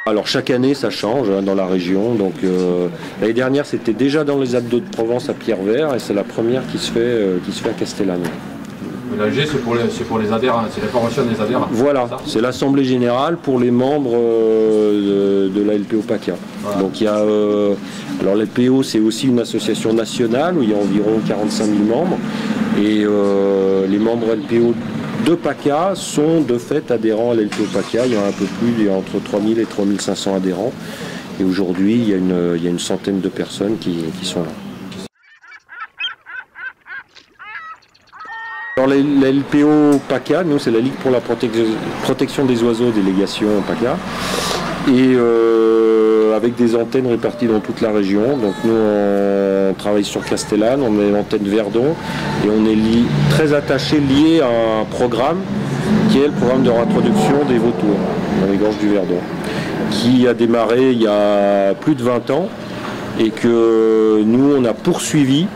Alors chaque année ça change hein, dans la région. Donc l'année dernière c'était déjà dans les Alpes de Provence à Pierrevert et c'est la première qui se fait à Castellane. L'AG c'est pour les adhérents, c'est la formation des adhérents. Voilà, c'est l'assemblée générale pour les membres de la LPO PACA. Voilà. Donc il y a alors LPO c'est aussi une association nationale où il y a environ 45 000 membres et les membres LPO de PACA sont de fait adhérents à l'LPO PACA. Il y en a un peu plus, il y a entre 3000 et 3500 adhérents. Et aujourd'hui, il y a une centaine de personnes qui sont là. Alors la LPO PACA, nous c'est la Ligue pour la protection des oiseaux, délégation PACA. Et avec des antennes réparties dans toute la région. Donc nous on travaille sur Castellane, on est l'antenne Verdon et on est très attaché, lié à un programme qui est le programme de réintroduction des vautours dans les gorges du Verdon, qui a démarré il y a plus de 20 ans et que nous on a poursuivi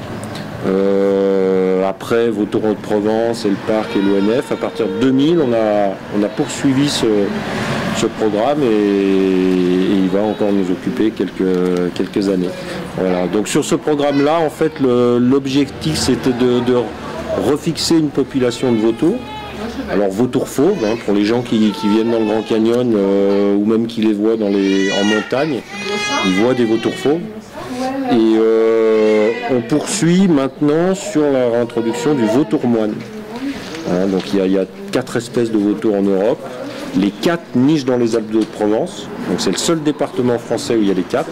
après Vautours de Provence et le parc et l'ONF. À partir de 2000 on a poursuivi ce programme et il va encore nous occuper quelques années. Voilà. Donc sur ce programme-là, en fait, l'objectif c'était de refixer une population de vautours. Alors vautours fauves, hein, pour les gens qui viennent dans le Grand Canyon ou même qui les voient en montagne, ils voient des vautours fauves. Et on poursuit maintenant sur la réintroduction du vautour moine. Hein, donc il y a 4 espèces de vautours en Europe. Les 4 nichent dans les Alpes de Provence. Donc c'est le seul département français où il y a les 4.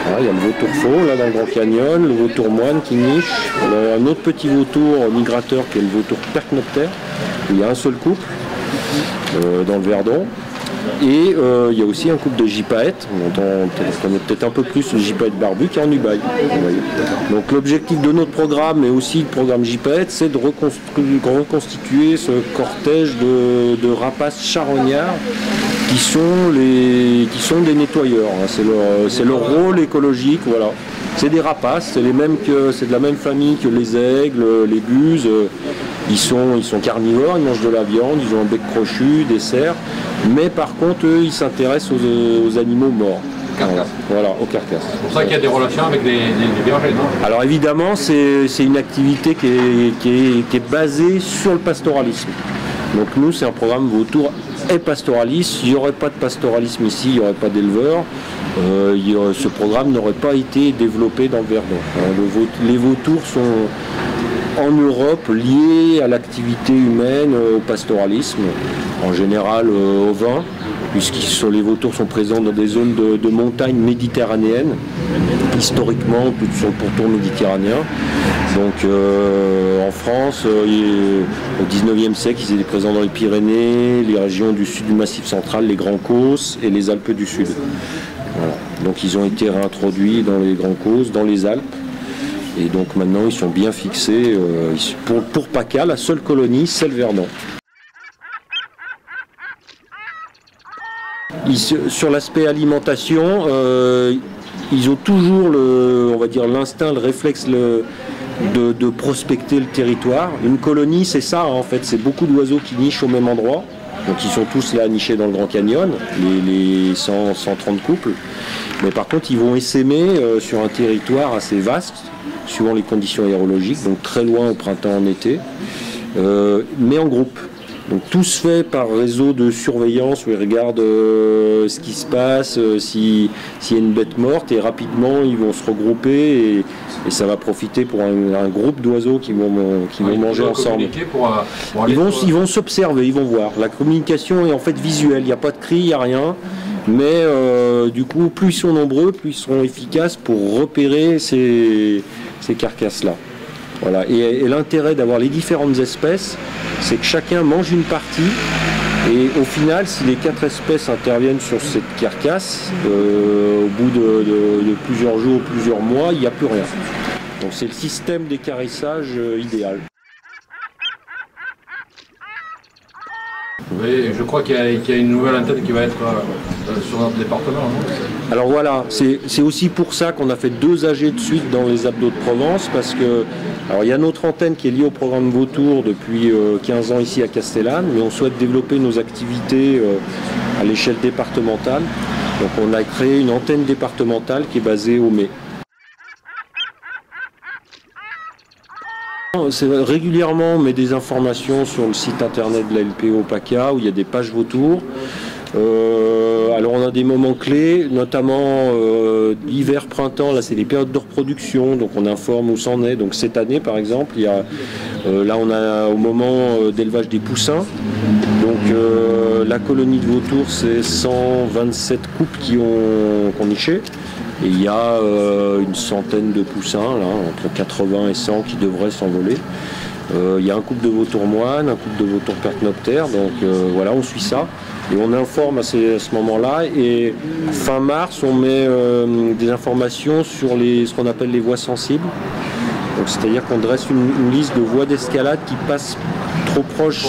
Voilà, il y a le vautour faux là dans le Grand Canyon, le vautour moine qui niche, un autre petit vautour migrateur qui est le vautour percnoptère, où il y a un seul couple dans le Verdon. Et il y a aussi un couple de gypaètes, on connaît peut-être un peu plus le gypaète barbu qui est en Ubaye. Donc l'objectif de notre programme et aussi le programme gypaète, c'est de reconstituer ce cortège de rapaces charognards qui sont des nettoyeurs. Hein. C'est leur rôle écologique, voilà. C'est des rapaces, c'est de la même famille que les aigles, les buses. Ils sont carnivores, ils mangent de la viande, ils ont un bec crochu, des cerfs. Mais par contre, eux, ils s'intéressent aux animaux morts. Voilà, aux carcasses. C'est pour ça qu'il y a des relations avec des bergers, non? Alors évidemment, c'est une activité qui est basée sur le pastoralisme. Donc nous, c'est un programme vautour et pastoraliste. Il n'y aurait pas de pastoralisme ici, il n'y aurait pas d'éleveurs. Ce programme n'aurait pas été développé dans le Verdon. Les vautours sont en Europe liés à l'activité humaine, au pastoralisme, en général au vin, puisque les vautours sont présents dans des zones de montagne méditerranéennes, historiquement sur le pourtour méditerranéen. Donc en France, au 19e siècle, ils étaient présents dans les Pyrénées, les régions du sud du Massif central, les Grands Causses et les Alpes du Sud. Voilà. Donc ils ont été réintroduits dans les Grands Causses, dans les Alpes. Et donc maintenant ils sont bien fixés. Pour PACA, la seule colonie, c'est le Verdon. Sur l'aspect alimentation, ils ont toujours l'instinct, le réflexe de prospecter le territoire. Une colonie, c'est ça en fait, c'est beaucoup d'oiseaux qui nichent au même endroit. Donc ils sont tous là nichés dans le Grand Canyon, les 130 couples. Mais par contre, ils vont essaimer sur un territoire assez vaste, suivant les conditions aérologiques, donc très loin au printemps, en été, mais en groupe. Donc tout se fait par réseau de surveillance où ils regardent ce qui se passe, s'il y a une bête morte, et rapidement ils vont se regrouper et ça va profiter pour un groupe d'oiseaux qui vont manger ensemble. Ils vont s'observer, ils vont voir. La communication est en fait visuelle, il n'y a pas de cri, il n'y a rien. Mais du coup, plus ils sont nombreux, plus ils seront efficaces pour repérer ces carcasses-là. Voilà. Et l'intérêt d'avoir les différentes espèces, c'est que chacun mange une partie. Et au final, si les 4 espèces interviennent sur cette carcasse, au bout de plusieurs jours, plusieurs mois, il n'y a plus rien. Donc c'est le système d'équarrissage idéal. Oui, je crois qu'il y a une nouvelle antenne qui va être sur notre département. Alors voilà, c'est aussi pour ça qu'on a fait 2 AG de suite dans les Alpes de Provence, parce que il y a notre antenne qui est liée au programme Vautour depuis 15 ans ici à Castellane, mais on souhaite développer nos activités à l'échelle départementale. Donc on a créé une antenne départementale qui est basée au Mai. Régulièrement, on met des informations sur le site internet de la LPO PACA où il y a des pages vautours. Alors on a des moments clés, notamment l'hiver, printemps, là c'est les périodes de reproduction, donc on informe où c'en est. Donc cette année par exemple, il y a, là on a au moment d'élevage des poussins, donc la colonie de vautours c'est 127 couples qui ont niché. Et il y a une centaine de poussins, là, entre 80 et 100 qui devraient s'envoler. Il y a un couple de vautours moines, un couple de vautours percnoptères, donc voilà, on suit ça. Et on informe à ce moment-là. Et fin mars, on met des informations sur ce qu'on appelle les voies sensibles. C'est-à-dire qu'on dresse une liste de voies d'escalade qui passent trop proche,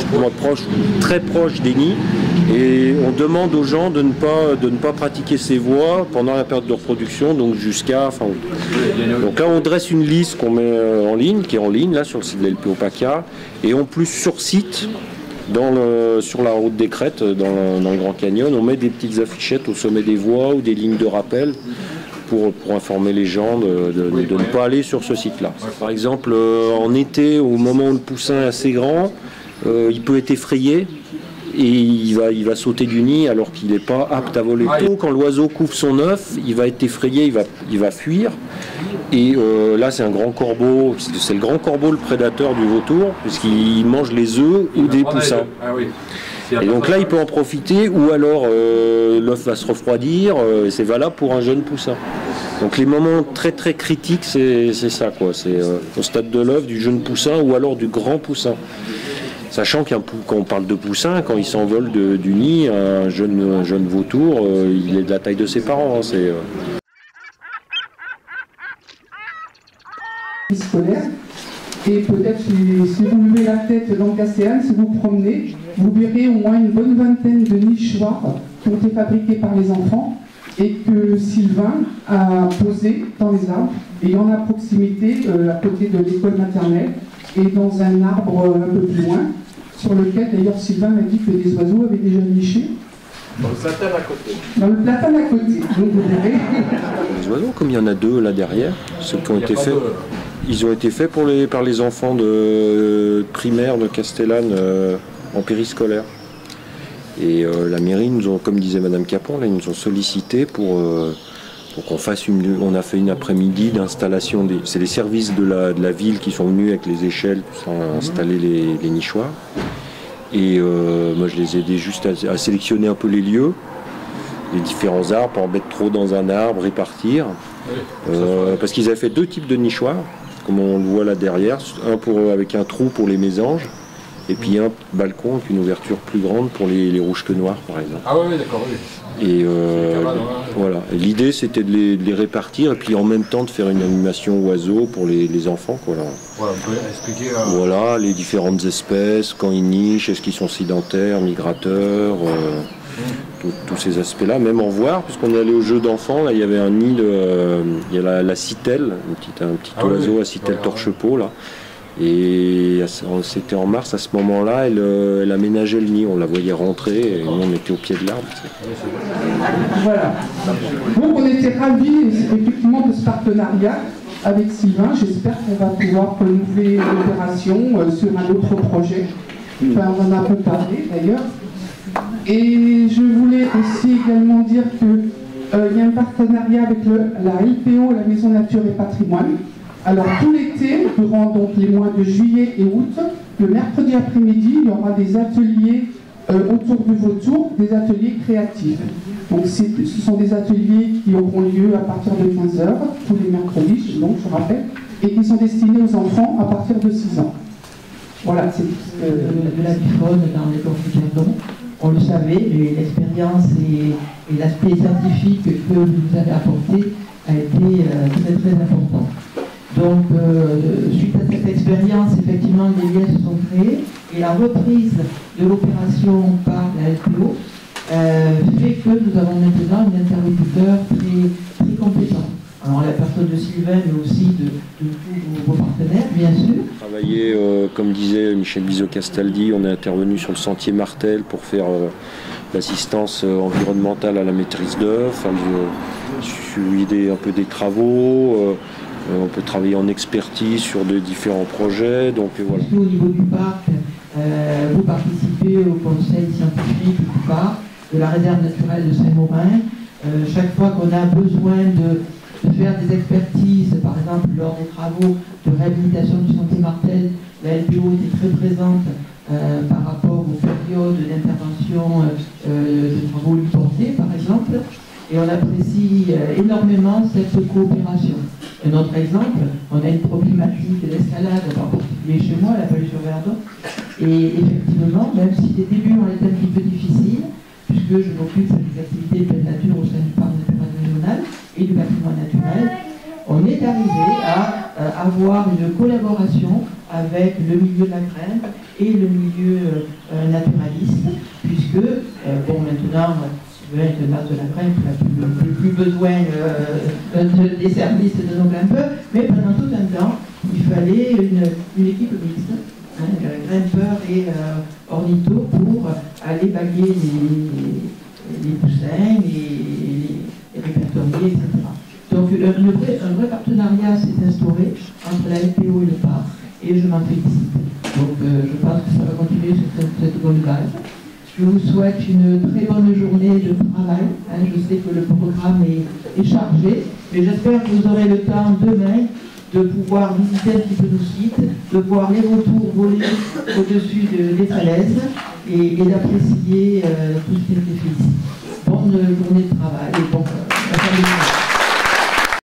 très proche des nids. Et on demande aux gens de ne pas pratiquer ces voies pendant la période de reproduction, donc jusqu'à fin août. Donc là, on dresse une liste qu'on met en ligne, qui est en ligne là sur le site de la LPO PACA, et en plus sur site. Sur la route des Crêtes, dans le Grand Canyon, on met des petites affichettes au sommet des voies ou des lignes de rappel pour informer les gens de ne pas aller sur ce site-là. Par exemple, en été, au moment où le poussin est assez grand, il peut être effrayé et il va sauter du nid alors qu'il n'est pas apte à voler. Quand l'oiseau couvre son œuf, il va être effrayé, il va fuir. Et là, c'est un grand corbeau, c'est le grand corbeau le prédateur du vautour, puisqu'il mange les œufs ou des poussins. Et donc là, il peut en profiter, ou alors l'œuf va se refroidir, et c'est valable pour un jeune poussin. Donc les moments très très critiques, c'est ça, quoi. C'est au stade de l'œuf, du jeune poussin, ou alors du grand poussin. Sachant quand on parle de poussin, quand il s'envole du nid, un jeune vautour, il est de la taille de ses parents. Hein, scolaire. Et peut-être si vous levez la tête dans Castellane, si vous promenez, vous verrez au moins une bonne vingtaine de nichoirs qui ont été fabriqués par les enfants et que Sylvain a posé dans les arbres. Et il y en a à proximité, à côté de l'école maternelle, et dans un arbre un peu plus loin, sur lequel d'ailleurs Sylvain m'a dit que des oiseaux avaient déjà niché. Dans le platane à côté. Dans le platane à côté, donc vous verrez. Les oiseaux, comme il y en a deux là derrière, ceux qui ont été faits. Ils ont été faits par les enfants de primaire de Castellane en périscolaire. Et la mairie, comme disait Madame Capon, là, ils nous ont sollicité pour qu'on fasse on a fait une après-midi d'installation. C'est les services de la ville qui sont venus avec les échelles pour installer les nichoirs. Et moi, je les ai aidés juste à sélectionner un peu les lieux, les différents arbres, pas en mettre trop dans un arbre et partir. Parce qu'ils avaient fait deux types de nichoirs, comme on le voit là derrière, avec un trou pour les mésanges, et puis un balcon avec une ouverture plus grande pour les rouges queues noires, par exemple. Ah oui, d'accord, oui. Et voilà. L'idée, c'était de les répartir, et puis en même temps de faire une animation oiseaux pour les enfants, quoi. Voilà, on peut expliquer. Voilà, les différentes espèces, quand ils nichent, est-ce qu'ils sont sédentaires, migrateurs, tous ces aspects-là, même en voir, puisqu'on est allé au jeu d'enfants, là il y avait un nid, il y a la citelle, un petit oiseau à citelle torche-peau, là. Et c'était en mars, à ce moment-là, elle aménageait le nid, on la voyait rentrer, et nous on était au pied de l'arbre. Voilà. Donc on était ravis effectivement de ce partenariat avec Sylvain. J'espère qu'on va pouvoir renouveler l'opération sur un autre projet. Enfin, on en a un peu parlé d'ailleurs. Et je voulais aussi également dire qu'il y a un partenariat avec la LPO, la Maison Nature et Patrimoine. Alors tout l'été, durant donc les mois de juillet et août, le mercredi après-midi, il y aura des ateliers autour du vautour, des ateliers créatifs. Donc ce sont des ateliers qui auront lieu à partir de 15 h, tous les mercredis, donc je rappelle, et qui sont destinés aux enfants à partir de 6 ans. Voilà, c'est de la faune dans les Corps-du-Jardin. On le savait, l'expérience et l'aspect scientifique que vous nous avez apporté a été très très important. Donc, suite à cette expérience, effectivement, les liens se sont créés et la reprise de l'opération par la LPO fait que nous avons maintenant un interlocuteur très, très compétent. Alors la personne de Sylvain, mais aussi de tous vos partenaires, bien sûr. Travailler, comme disait Michel Bizot-Castaldi, on est intervenu sur le sentier Martel pour faire l'assistance environnementale à la maîtrise d'œuvre, suivi un peu des travaux. On peut travailler en expertise sur de différents projets. Donc voilà. Au niveau du parc, vous participez au conseil scientifique du parc, de la réserve naturelle de Saint-Maurin. Chaque fois qu'on a besoin de faire des expertises, par exemple lors des travaux de réhabilitation du sentier Martel, la LPO était très présente par rapport aux périodes d'intervention de travaux portés, par exemple, et on apprécie énormément cette coopération. Un autre exemple, on a une problématique d'escalade, en particulier chez moi, à la Vallée-sur-Verdon, et effectivement, même si les débuts ont été un petit peu difficiles, puisque je m'occupe des activités de pleine nature au sein du parc naturel régional et du patrimoine naturel, on est arrivé à avoir une collaboration avec le milieu de la Grimpe et le milieu naturaliste, puisque, bon, maintenant, le maire de la Grimpe n'a plus besoin des services de nos grimpeurs, mais pendant tout un temps, il fallait une équipe mixte, grimpeurs et ornithos, pour aller balayer les poussins, les répertoriés, etc. Donc un vrai partenariat s'est instauré entre la LPO et le parc, et je m'en félicite. Donc je pense que ça va continuer sur cette bonne base. Je vous souhaite une très bonne journée de travail. Je sais que le programme est chargé, mais j'espère que vous aurez le temps demain de pouvoir visiter un petit peu nos sites, de voir les retours voler au-dessus des falaises et d'apprécier tout ce qui a été fait ici. Bonne journée de travail et bon.